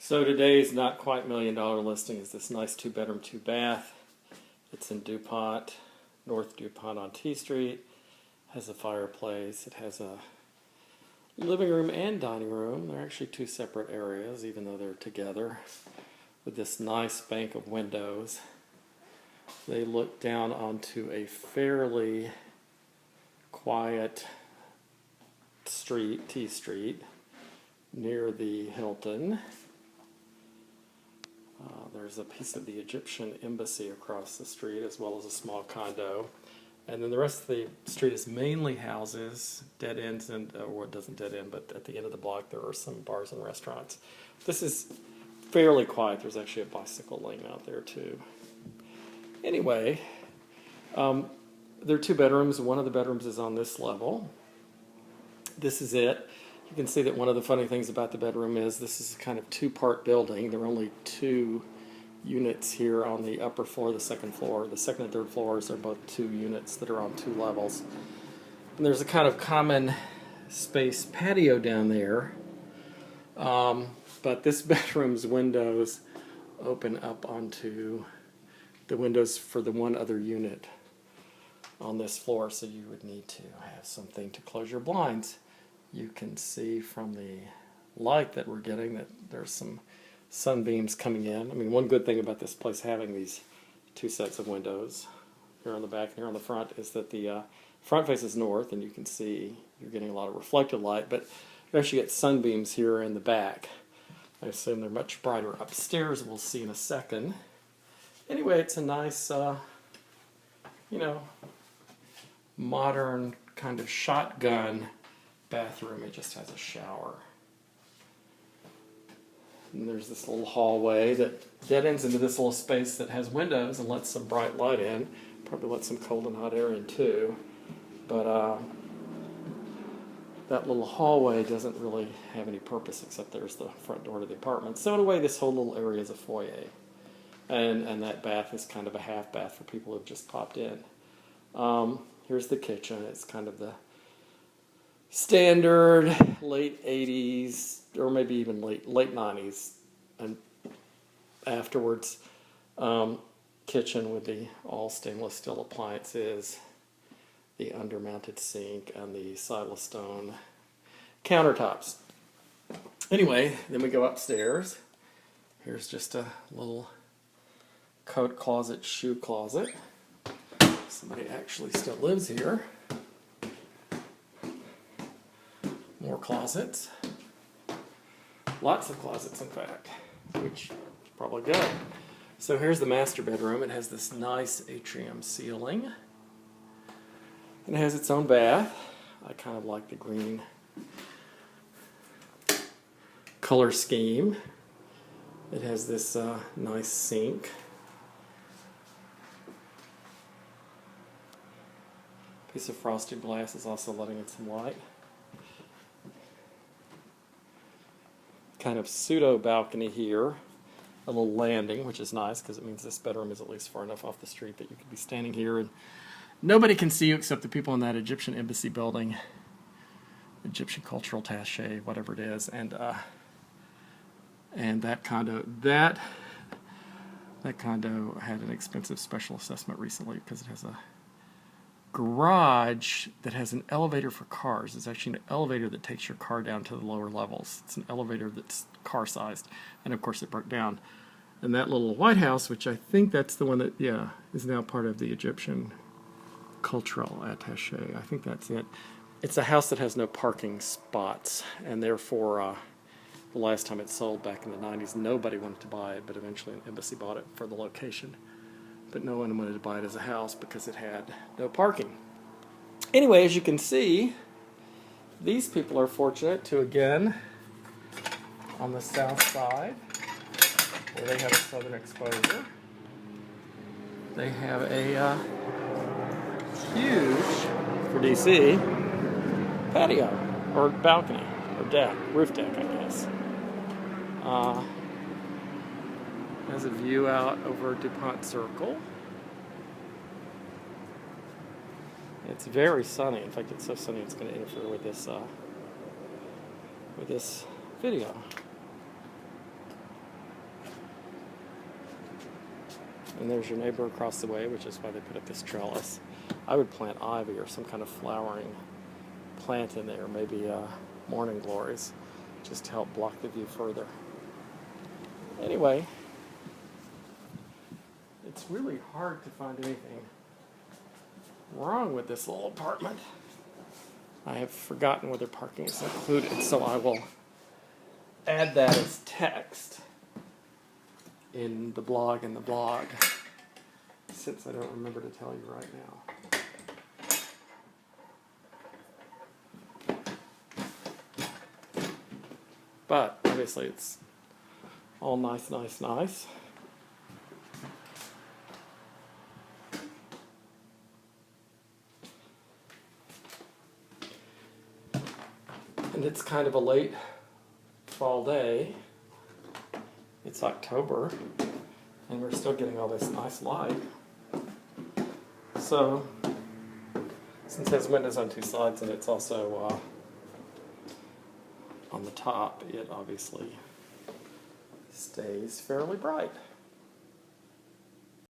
So today's not quite $1,000,000 listing is this nice 2-bedroom, 2-bath. It's in DuPont, North DuPont on T Street. Has a fireplace. It has a living room and dining room. They're actually two separate areas, even though they're together, with this nice bank of windows. They look down onto a fairly quiet street, T Street, near the Hilton. There's a piece of the Egyptian embassy across the street, as well as a small condo. And then the rest of the street is mainly houses, dead ends, and or it doesn't dead end, but at the end of the block there are some bars and restaurants. This is fairly quiet. There's actually a bicycle lane out there too. Anyway, there are 2 bedrooms. One of the bedrooms is on this level. This is it. You can see that one of the funny things about the bedroom is this is a kind of 2-part building. There are only 2 units here on the upper floor, the second floor. The second and third floors are both 2 units that are on 2 levels. And there's a kind of common space patio down there. But this bedroom's windows open up onto the windows for the one other unit on this floor, so you would need to have something to close your blinds. You can see from the light that we're getting that there's some sunbeams coming in. I mean, one good thing about this place having these 2 sets of windows, here on the back and here on the front, is that the front faces north, and you can see you're getting a lot of reflected light, but you actually get sunbeams here in the back. I assume they're much brighter upstairs, we'll see in a second. Anyway, it's a nice, modern kind of shotgun bathroom. It just has a shower. And there's this little hallway that dead ends into this little space that has windows and lets some bright light in. Probably lets some cold and hot air in too. But that little hallway doesn't really have any purpose except there's the front door to the apartment. So in a way, this whole little area is a foyer. And that bath is kind of a half bath for people who've just popped in. Here's the kitchen. It's kind of the standard late 80s or maybe even late 90s and afterwards kitchen with the all stainless steel appliances, the undermounted sink, and the Silestone countertops. Anyway, then we go upstairs. Here's just a little coat closet, shoe closet. Somebody actually still lives here. More closets. Lots of closets, in fact, which is probably good. So here's the master bedroom. It has this nice atrium ceiling. And it has its own bath. I kind of like the green color scheme. It has this nice sink. Piece of frosted glass is also letting in some light. Kind of pseudo balcony here, a little landing, which is nice because it means this bedroom is at least far enough off the street that you could be standing here and nobody can see you except the people in that Egyptian embassy building, Egyptian cultural attaché, whatever it is, and that condo had an expensive special assessment recently because it has a garage that has an elevator for cars. It's actually an elevator that takes your car down to the lower levels. It's an elevator that's car-sized, and of course it broke down. And that little White House, which I think that's the one that, is now part of the Egyptian cultural attaché. I think that's it. It's a house that has no parking spots, and therefore the last time it sold back in the 90s, nobody wanted to buy it, but eventually an embassy bought it for the location. But no one wanted to buy it as a house because it had no parking. Anyway, as you can see, these people are fortunate to, again, on the south side, where they have a southern exposure, they have a huge, for DC, patio, or balcony, or deck, roof deck, I guess. Has a view out over DuPont Circle. It's very sunny. In fact, it's so sunny it's going to interfere with this video. And there's your neighbor across the way, which is why they put up this trellis. I would plant ivy or some kind of flowering plant in there, maybe morning glories, just to help block the view further. Anyway, it's really hard to find anything wrong with this little apartment. I have forgotten whether parking is included, so I will add that as text in the blog since I don't remember to tell you right now. But obviously it's all nice. And it's kind of a late fall day. It's October, and we're still getting all this nice light. So, since it has windows on two sides and it's also on the top, it obviously stays fairly bright.